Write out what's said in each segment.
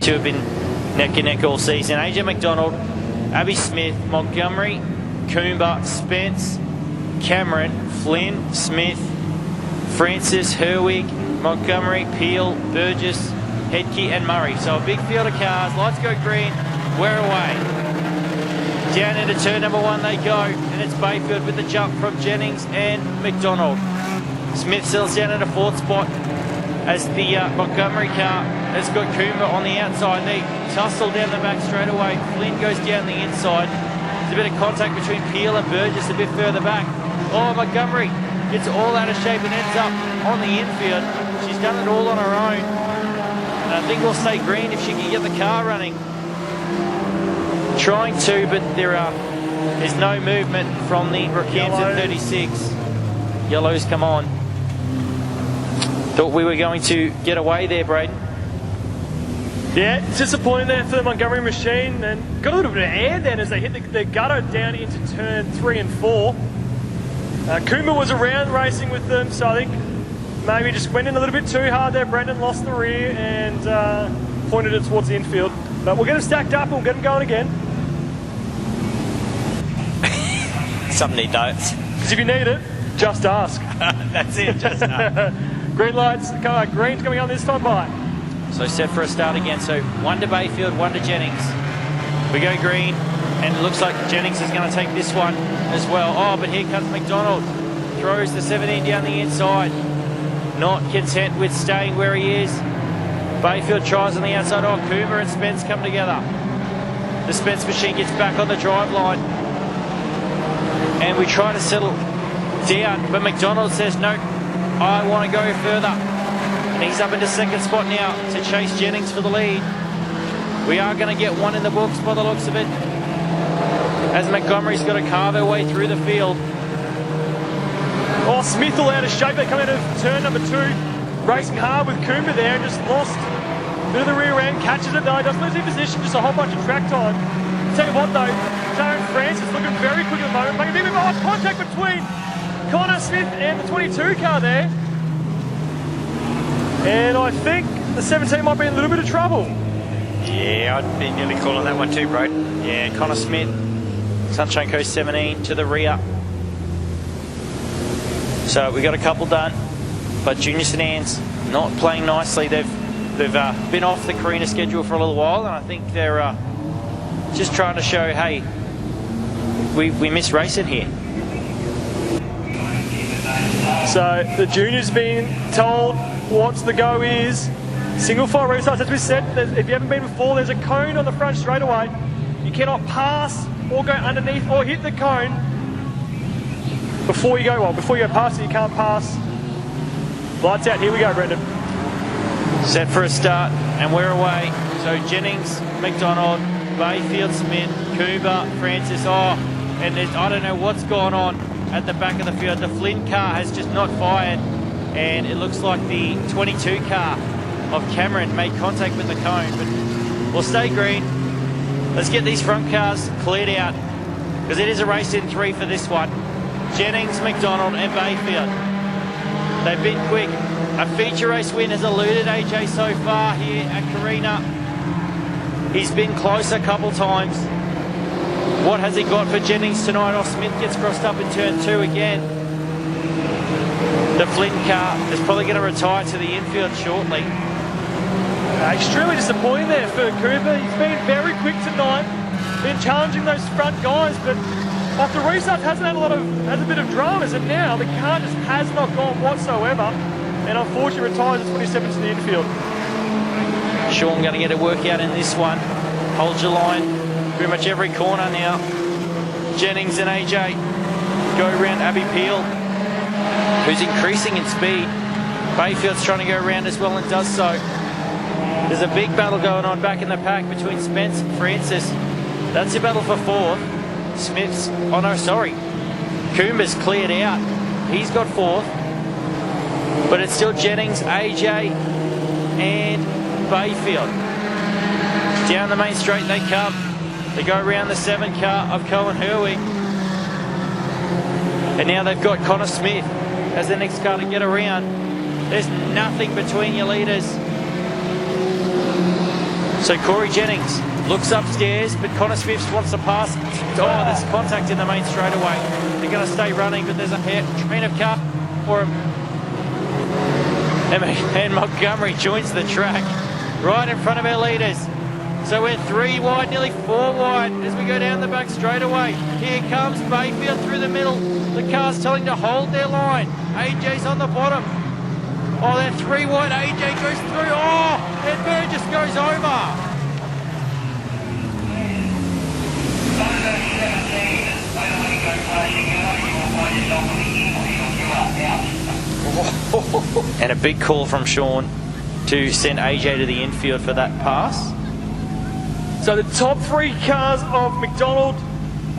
two have been neck and neck all season. AJ McDonald, Abby Smith, Montgomery, Coomber, Spence, Cameron, Flynn, Smith, Francis, Herwig, Montgomery, Peel, Burgess, Headkey and Murray. So a big field of cars. Lights go green. We're away. Down into turn number 1 they go, and it's Bayfield with the jump from Jennings and McDonald. Smith settles down at a 4th spot as the Montgomery car has got Coomber on the outside. They tussle down the back straight away. Flynn goes down the inside. There's a bit of contact between Peel and Burgess a bit further back. Oh, Montgomery gets all out of shape and ends up on the infield. She's done it all on her own. And I think we'll stay green if she can get the car running. Trying to, but there's no movement from the Rockhampton 36. Yellows come on. Thought we were going to get away there, Braden. Yeah, it's disappointing there for the Montgomery machine, and got a little bit of air then as they hit the gutter down into turn 3 and 4. Coomber was around racing with them, so I think maybe just went in a little bit too hard there. Brendan lost the rear and pointed it towards the infield. But we'll get them stacked up and we'll get them going again. Something he notes. Because if you need it, just ask. That's it, just ask. Green lights, green's coming on this time by. So set for a start again. So 1 to Bayfield, 1 to Jennings. We go green, and it looks like Jennings is going to take this one as well. Oh, but here comes McDonald. Throws the 17 down the inside. Not content with staying where he is. Bayfield tries on the outside. Oh, Coomber and Spence come together. The Spence machine gets back on the drive line. And we try to settle down, but McDonald says, no, I want to go further. And he's up into 2nd spot now to chase Jennings for the lead. We are going to get one in the books by the looks of it, as Montgomery's got to carve her way through the field. Oh, Smith all out of shape. They come out of turn number 2, racing hard with Coomber there, and just lost a bit of the rear end, catches it though, doesn't lose in position, just a whole bunch of track time. Tell you what though, Darren Francis looking very quick at the moment, making a bit of contact between Connor Smith and the 22 car there. And I think the 17 might be in a little bit of trouble. Yeah, I'd be nearly calling that one too, bro. Yeah, Connor Smith, Sunshine Coast 17 to the rear. So we got a couple done, but Junior Sedans not playing nicely. They've been off the Carina schedule for a little while, and I think they're just trying to show, hey, we miss racing here. So the juniors being told what the go is. Single file restarts, as we said, if you haven't been before, there's a cone on the front straightaway. You cannot pass or go underneath or hit the cone before you go past it. You can't pass. Lights out, here we go, Brendan. Set for a start, and we're away. So Jennings, McDonald, Bayfield, Smith, Cooper, Francis, and I don't know what's gone on at the back of the field. The Flynn car has just not fired, and it looks like the 22 car of Cameron made contact with the cone, but we'll stay green. Let's get these front cars cleared out, because it is a race in 3 for this one. Jennings, McDonald and Bayfield. They've been quick. A feature race win has eluded AJ so far here at Carina. He's been close a couple times. What has he got for Jennings tonight? Oh, Smith gets crossed up in turn 2 again. The Flynn car is probably going to retire to the infield shortly. Extremely disappointing there for Cooper. He's been very quick tonight, been challenging those front guys, but off the restart has a bit of dramas, and now the car just has not gone whatsoever, and unfortunately retires at 27 to the infield. Sean going to get a workout in this one. Hold your line. Pretty much every corner now. Jennings and AJ go around Abby Peel, who's increasing in speed. Bayfield's trying to go around as well and does so. There's a big battle going on back in the pack between Spence and Francis. That's a battle for 4th. Smith's, Coomber's cleared out. He's got 4th. But it's still Jennings, AJ and Bayfield. Down the main straight they come. They go around the 7 car of Cohen Herwig. And now they've got Connor Smith as the next car to get around. There's nothing between your leaders. So Corey Jennings looks upstairs, but Connor Smith wants to pass. Oh, there's contact in the main straightaway. They're going to stay running, but there's a train of car for him. And Montgomery joins the track right in front of our leaders. So we're 3 wide, nearly 4 wide as we go down the back straightaway. Here comes Bayfield through the middle. The car's telling to hold their line. AJ's on the bottom. Oh, they're 3 wide. AJ goes through. Oh, and Burgess goes over. And a big call from Sean to send AJ to the infield for that pass. So the top 3 cars of McDonald,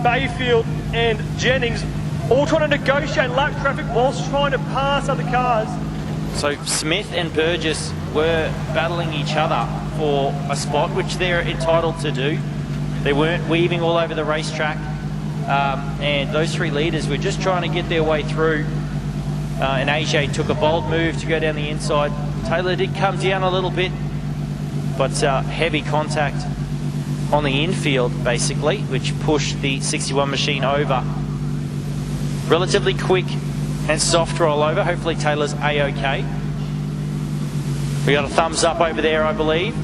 Bayfield and Jennings all trying to negotiate lap traffic whilst trying to pass other cars. So Smith and Burgess were battling each other for a spot, which they're entitled to do. They weren't weaving all over the racetrack. And those 3 leaders were just trying to get their way through. And AJ took a bold move to go down the inside. Taylor did come down a little bit, but heavy contact on the infield, basically, which pushed the 61 machine over. Relatively quick and soft rollover. Hopefully Taylor's A-OK. We got a thumbs up over there, I believe.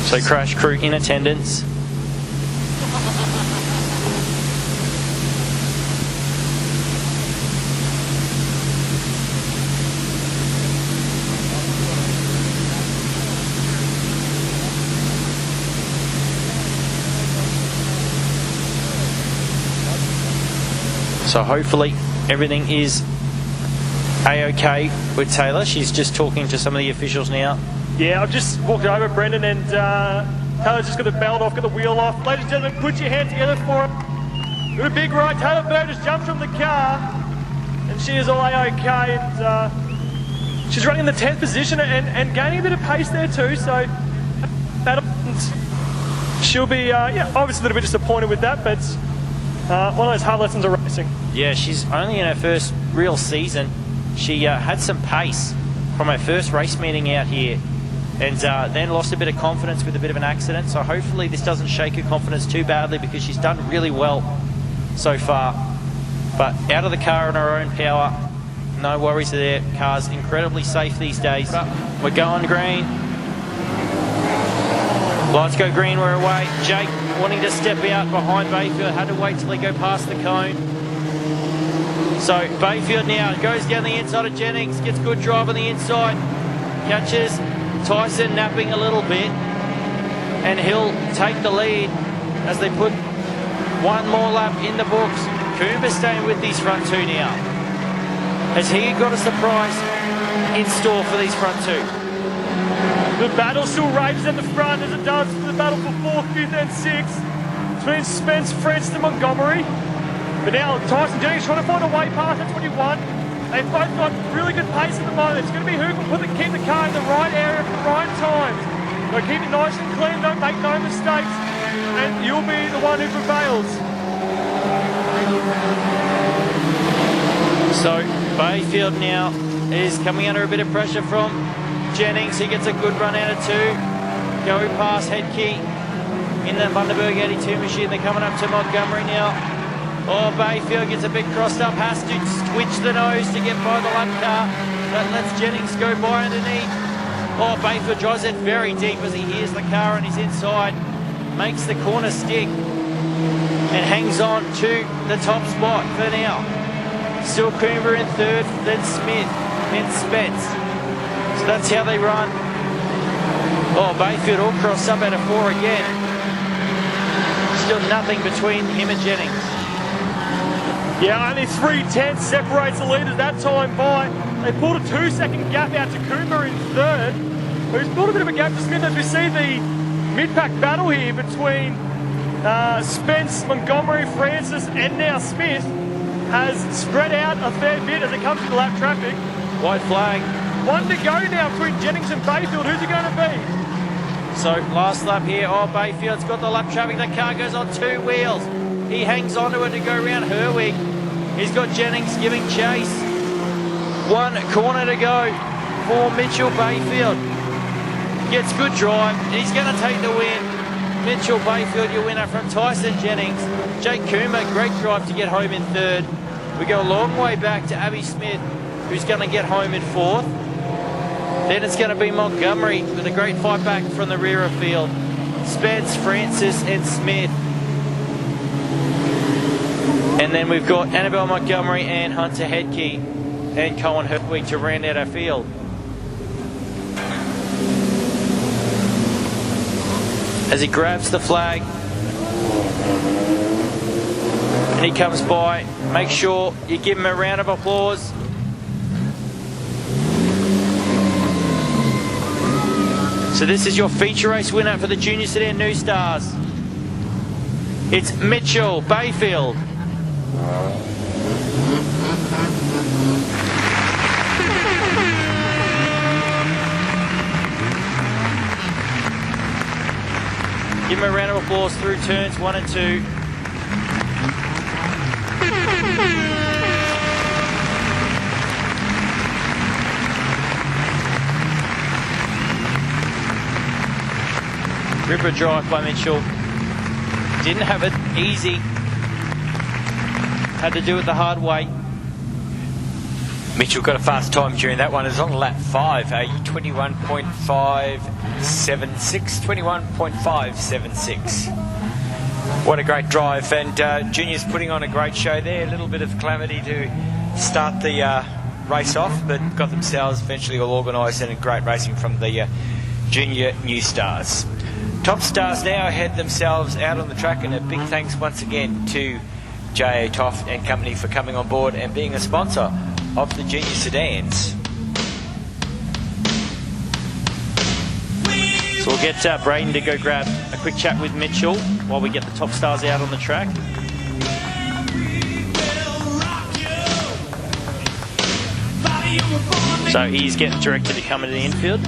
So crash crew in attendance. So hopefully everything is A-OK with Taylor. She's just talking to some of the officials now. Yeah, I've just walked over, Brendan, and Taylor's just got the belt off, got the wheel off. Ladies and gentlemen, put your hands together for him. With a big ride, Taylor Bird just jumped from the car, and she is all A-OK, and she's running in the 10th position and gaining a bit of pace there too, so she'll be, yeah, obviously a little bit disappointed with that, but one of those hard lessons of racing. Yeah, she's only in her first real season. She had some pace from her first race meeting out here, and then lost a bit of confidence with a bit of an accident. So hopefully this doesn't shake her confidence too badly, because she's done really well so far. But out of the car on her own power, no worries there. Car's incredibly safe these days. We're going green. Lights go green, we're away. Jake wanting to step out behind Bayfield, had to wait till they go past the cone. So Bayfield now goes down the inside of Jennings, gets good drive on the inside, catches Tyson napping a little bit, and he'll take the lead as they put one more lap in the books. Coomber staying with these front 2 now. Has he got a surprise in store for these front 2? The battle still rages at the front as it does for the battle for 4th, 5th and 6th between Spence, Francis and Montgomery. But now Tyson Jennings trying to find a way past at 21. They've both got really good pace at the moment. It's going to be who can keep the car in the right area at the right times. So keep it nice and clean, don't make no mistakes, and you'll be the one who prevails. So Bayfield now is coming under a bit of pressure from Jennings. He gets a good run out of 2. Go past Headkey in the Bundaberg 82 machine. They're coming up to Montgomery now. Oh, Bayfield gets a bit crossed up, has to switch the nose to get by the lap car. That lets Jennings go by underneath. Oh, Bayfield drives it very deep as he hears the car on his inside. Makes the corner stick and hangs on to the top spot for now. Still Coomber in 3rd, then Smith, then Spence. So that's how they run. Oh, Bayfield all crossed up out of 4 again. Still nothing between him and Jennings. Yeah, only 3/10 separates the leaders that time by. They pulled a 2-second gap out to Coomber in 3rd, who's pulled a bit of a gap to Smith as we see the mid-pack battle here between Spence, Montgomery, Francis and now Smith has spread out a fair bit as it comes to the lap traffic. White flag. 1 to go now between Jennings and Bayfield. Who's it going to be? So last lap here. Oh, Bayfield's got the lap traffic. The car goes on 2 wheels. He hangs onto it to go around Herwig. He's got Jennings giving chase. 1 corner to go for Mitchell Bayfield. Gets good drive, and he's going to take the win. Mitchell Bayfield, your winner from Tyson Jennings. Jake Coomer, great drive to get home in 3rd. We go a long way back to Abby Smith, who's going to get home in 4th. Then it's going to be Montgomery with a great fight back from the rear of field. Spence, Francis and Smith. And then we've got Annabelle Montgomery and Hunter Hedke and Cohen Hertwig to round out our field. As he grabs the flag and he comes by, make sure you give him a round of applause. So this is your feature race winner for the Junior Sedan New Stars. It's Mitchell Bayfield. Give him a round of applause through turns 1 and 2. Ripper drive by Mitchell. Didn't have it easy. Had to do it the hard way. Mitchell got a fast time during that one. It's on lap 5, a 21.576. 21.576. What a great drive, and Junior's putting on a great show there. A little bit of calamity to start the race off, but got themselves eventually all organised and great racing from the Junior New Stars. Top Stars now head themselves out on the track, and a big thanks once again to J.A. Toft and company for coming on board and being a sponsor of the Junior Sedans. So we'll get Braden to go grab a quick chat with Mitchell while we get the Top Stars out on the track. So he's getting directed to come into the infield.